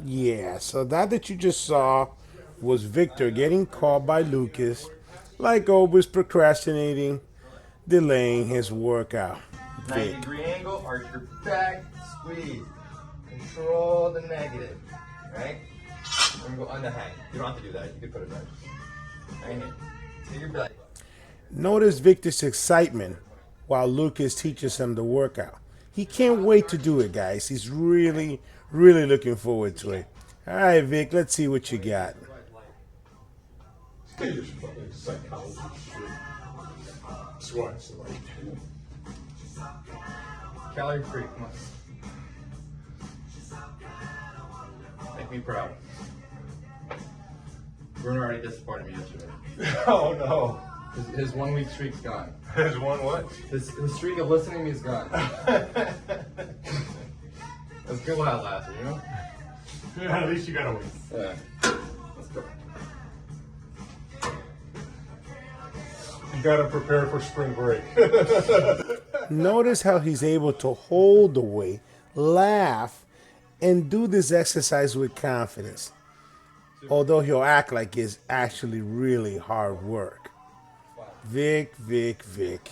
Yeah, so that you just saw was Victor getting caught by Lucas, like always procrastinating, delaying his workout. 90 Vic. degree angle, arch your back, squeeze. Control the negative, right? We're gonna go underhand. You don't have to do that. You can put it back. Right here. To your belly. Notice Victor's excitement while Lucas teaches him the workout. He can't wait to do it, guys. He's really, really looking forward to it. All right, Vic, let's see what you got. Calorie free, come on. Make me proud. Bruno already disappointed me yesterday. Oh no. His 1 week streak's gone. There's one what? His streak of listening to me is gone. It was good while it lasted, you know? Yeah, at least you got a win. Yeah. Let's go. You gotta prepare for spring break. Notice how he's able to hold the weight, laugh, and do this exercise with confidence. Although he'll act like it's actually really hard work. Vic, Vic, Vic.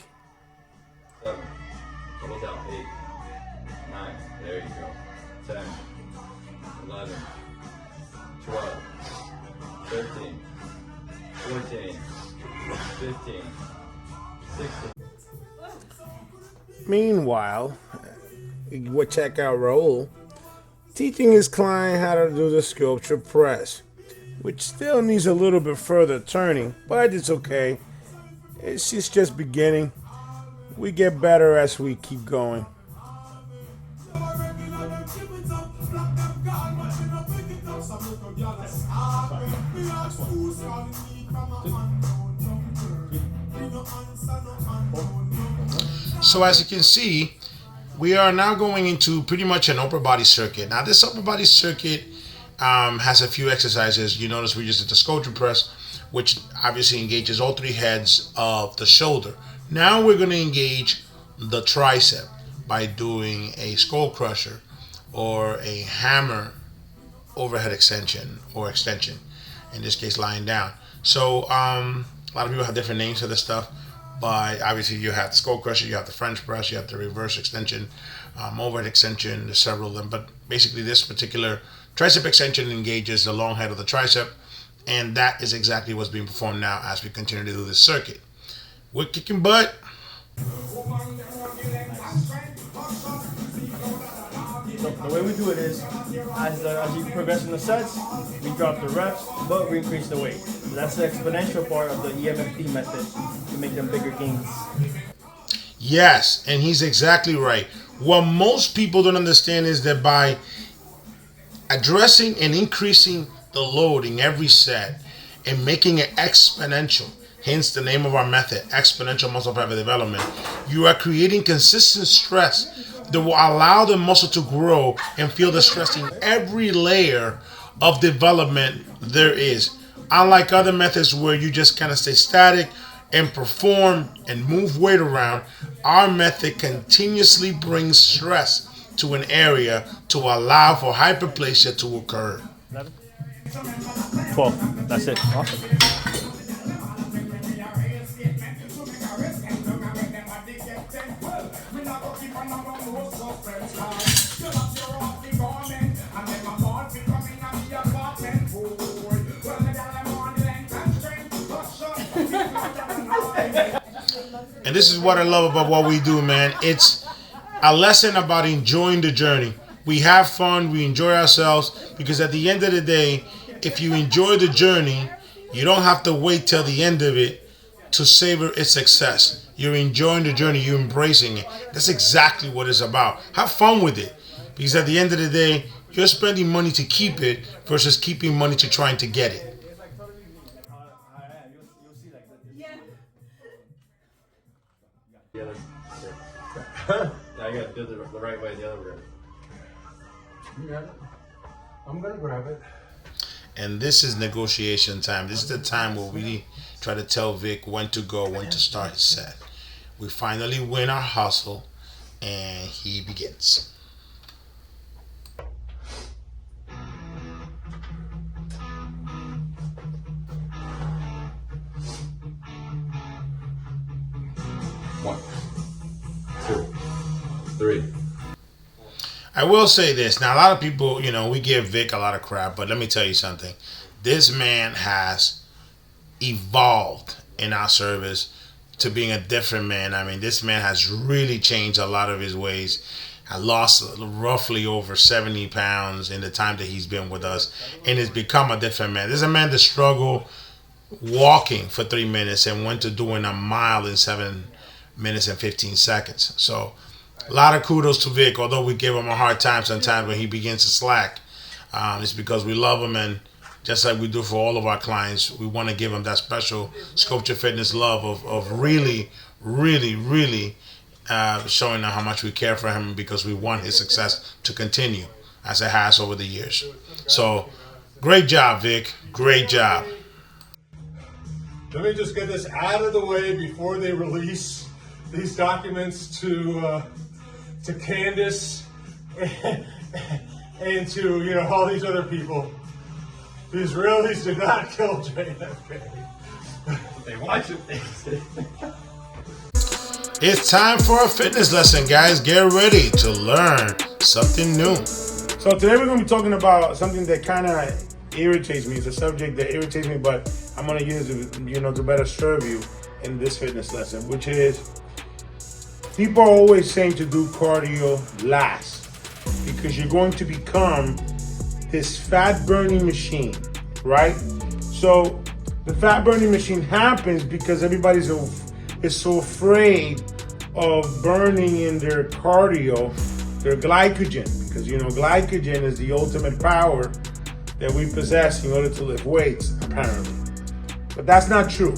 7. Double down. 8. 9. There you go. 10. 11. 12. 13. 14. 15. 16. Meanwhile, we'll check out Raul teaching his client how to do the sculpture press, which still needs a little bit further turning, but it's okay. It's just beginning. We get better as we keep going. So as you can see, we are now going into pretty much an upper body circuit. Now this upper body circuit has a few exercises. You notice we just did the sculpture press, which obviously engages all 3 heads of the shoulder. Now we're going to engage the tricep by doing a skull crusher or a hammer overhead extension or extension, in this case lying down. So a lot of people have different names for this stuff, but obviously you have the skull crusher, you have the French press, you have the reverse extension, overhead extension. There's several of them, but basically this particular tricep extension engages the long head of the tricep, and that is exactly what's being performed now as we continue to do this circuit. We're kicking butt. So the way we do it is, as you progress in the sets, we drop the reps, but we increase the weight. So that's the exponential part of the EMFT method to make them bigger gains. Yes, and he's exactly right. What most people don't understand is that by addressing and increasing the load in every set and making it exponential, hence the name of our method, exponential muscle fiber development, you are creating consistent stress that will allow the muscle to grow and feel the stress in every layer of development there is. Unlike other methods where you just kind of stay static and perform and move weight around, our method continuously brings stress to an area to allow for hyperplasia to occur. 12. That's it. Awesome. And this is what I love about what we do, man. It's a lesson about enjoying the journey. We have fun, we enjoy ourselves, because at the end of the day, if you enjoy the journey, you don't have to wait till the end of it to savor its success. You're enjoying the journey, you're embracing it. That's exactly what it's about. Have fun with it, because at the end of the day, you're spending money to keep it versus keeping money to trying to get it. Yeah, you gotta do it the right way, the other way. You got it. I'm gonna grab it. And this is negotiation time. This is the time where we try to tell Vic when to go, when to start his set. We finally win our hustle, and he begins. I will say this. Now, a lot of people, we give Vic a lot of crap, but let me tell you something. This man has evolved in our service to being a different man. I mean, this man has really changed a lot of his ways. I lost roughly over 70 pounds in the time that he's been with us, and has become a different man. This is a man that struggled walking for 3 minutes and went to doing a mile in 7 minutes and 15 seconds. So a lot of kudos to Vic, although we give him a hard time sometimes when he begins to slack. It's because we love him, and just like we do for all of our clients, we want to give him that special Sculpture Fitness love of really, really, really showing them how much we care for him, because we want his success to continue as it has over the years. So great job, Vic. Great job. Let me just get this out of the way before they release these documents to Candace and to all these other people. The Israelis did not kill JFK. They want you. It's time for a fitness lesson, guys. Get ready to learn something new. So today we're going to be talking about something that kind of irritates me. It's a subject that irritates me, but I'm going to use it, to better serve you in this fitness lesson, which is people are always saying to do cardio last because you're going to become this fat burning machine, right? So the fat burning machine happens because everybody's is so afraid of burning in their cardio, their glycogen, because glycogen is the ultimate power that we possess in order to lift weights, apparently. But that's not true.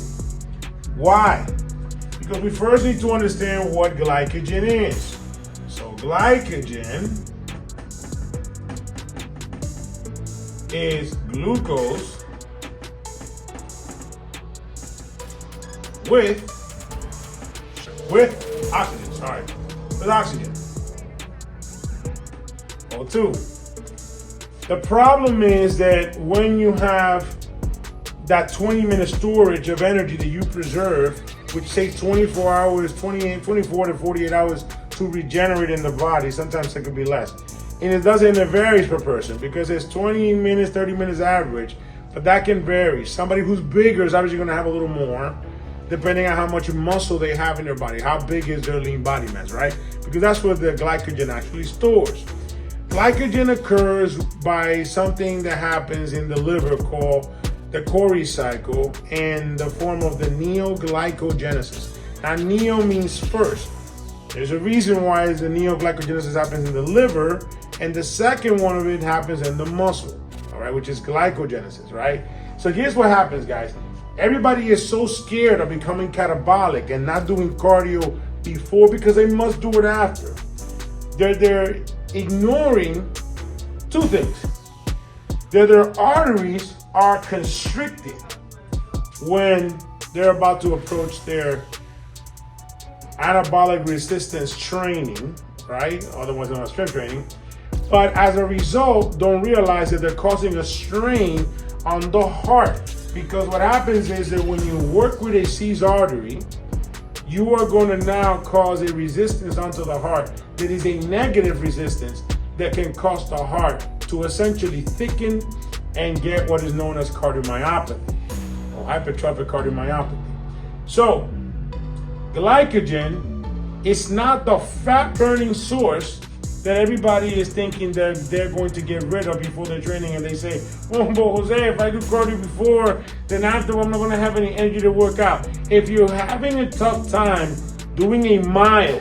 Why? Because we first need to understand what glycogen is. So glycogen is glucose with oxygen, with oxygen. O2. The problem is that when you have that 20-minute storage of energy that you preserve, which takes 24 hours, 24 to 48 hours to regenerate in the body, sometimes it could be less. And it varies per person because it's 20 minutes, 30 minutes average, but that can vary. Somebody who's bigger is obviously going to have a little more, depending on how much muscle they have in their body. How big is their lean body mass, right? Because that's what the glycogen actually stores. Glycogen occurs by something that happens in the liver called the Cori Cycle in the form of the neoglycogenesis. Now, neo means first. There's a reason why the neoglycogenesis happens in the liver, and the second one of it happens in the muscle, all right, which is glycogenesis, right? So here's what happens, guys. Everybody is so scared of becoming catabolic and not doing cardio before because they must do it after. They're ignoring two things. Their arteries are constricted when they're about to approach their anabolic resistance training, right? Otherwise known as strength training. But as a result, don't realize that they're causing a strain on the heart. Because what happens is that when you work with a seized artery, you are going to now cause a resistance onto the heart that is a negative resistance that can cause the heart to essentially thicken and get what is known as cardiomyopathy or hypertrophic cardiomyopathy. So, glycogen is not the fat burning source that everybody is thinking that they're going to get rid of before their training, and they say, oh, but Jose, if I do cardio before, then after I'm not going to have any energy to work out. If you're having a tough time doing a mile,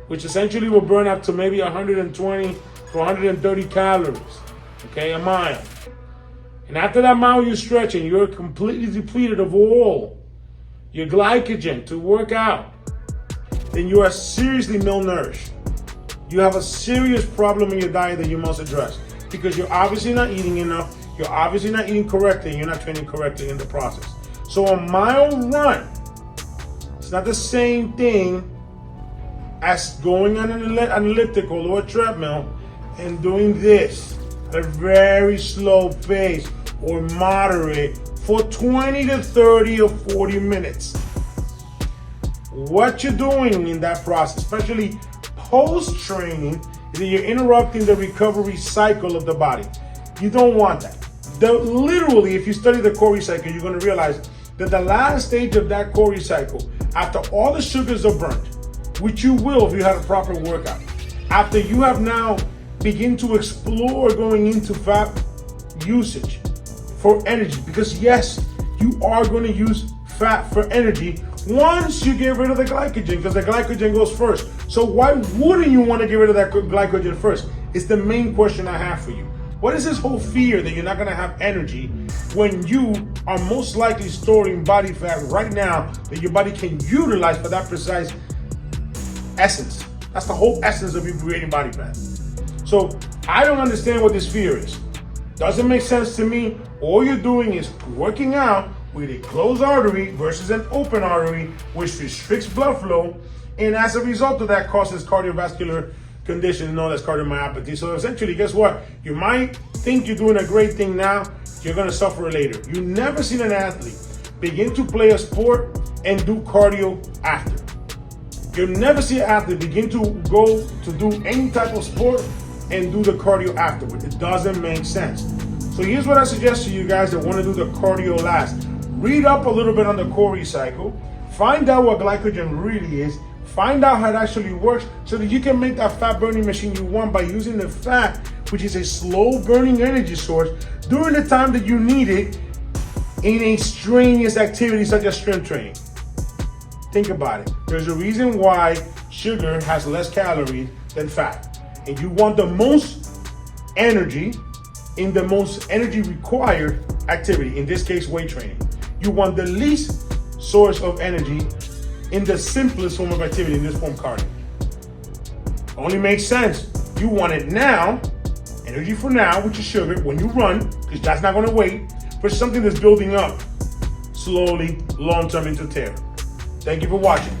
which essentially will burn up to maybe 120 to 130 calories, okay, a mile. And after that mile you're stretching, you're completely depleted of all your glycogen to work out, then you are seriously malnourished. You have a serious problem in your diet that you must address because you're obviously not eating enough, you're obviously not eating correctly, and you're not training correctly in the process. So a mile run, it's not the same thing as going on an elliptical or a treadmill and doing this at a very slow pace or moderate for 20 to 30 or 40 minutes. What you're doing in that process, especially post-training, is that you're interrupting the recovery cycle of the body. You don't want that. Literally, if you study the Cori cycle, you're going to realize that the last stage of that Cori cycle, after all the sugars are burnt, which you will if you have a proper workout, after you have now begin to explore going into fat usage for energy, because yes, you are going to use fat for energy once you get rid of the glycogen, because the glycogen goes first. So why wouldn't you want to get rid of that glycogen first? It's the main question I have for you. What is this whole fear that you're not going to have energy when you are most likely storing body fat right now that your body can utilize for that precise essence? That's the whole essence of you creating body fat. So I don't understand what this fear is. Doesn't make sense to me. All you're doing is working out with a closed artery versus an open artery, which restricts blood flow, and as a result of that causes cardiovascular condition known as cardiomyopathy. So essentially, guess what? You might think you're doing a great thing now, you're gonna suffer later. You've never seen an athlete begin to play a sport and do cardio after. You'll never see an athlete begin to go to do any type of sport and do the cardio afterward. It doesn't make sense. So here's what I suggest to you guys that want to do the cardio last. Read up a little bit on the Cori cycle, find out what glycogen really is, find out how it actually works so that you can make that fat burning machine you want by using the fat, which is a slow burning energy source, during the time that you need it in a strenuous activity such as strength training. Think about it. There's a reason why sugar has less calories than fat. And you want the most energy in the most energy required activity, in this case, weight training. You want the least source of energy in the simplest form of activity, in this form, cardio. Only makes sense. You want it now, energy for now, which is sugar, when you run, because that's not going to wait, for something that's building up slowly, long-term into tear. Thank you for watching.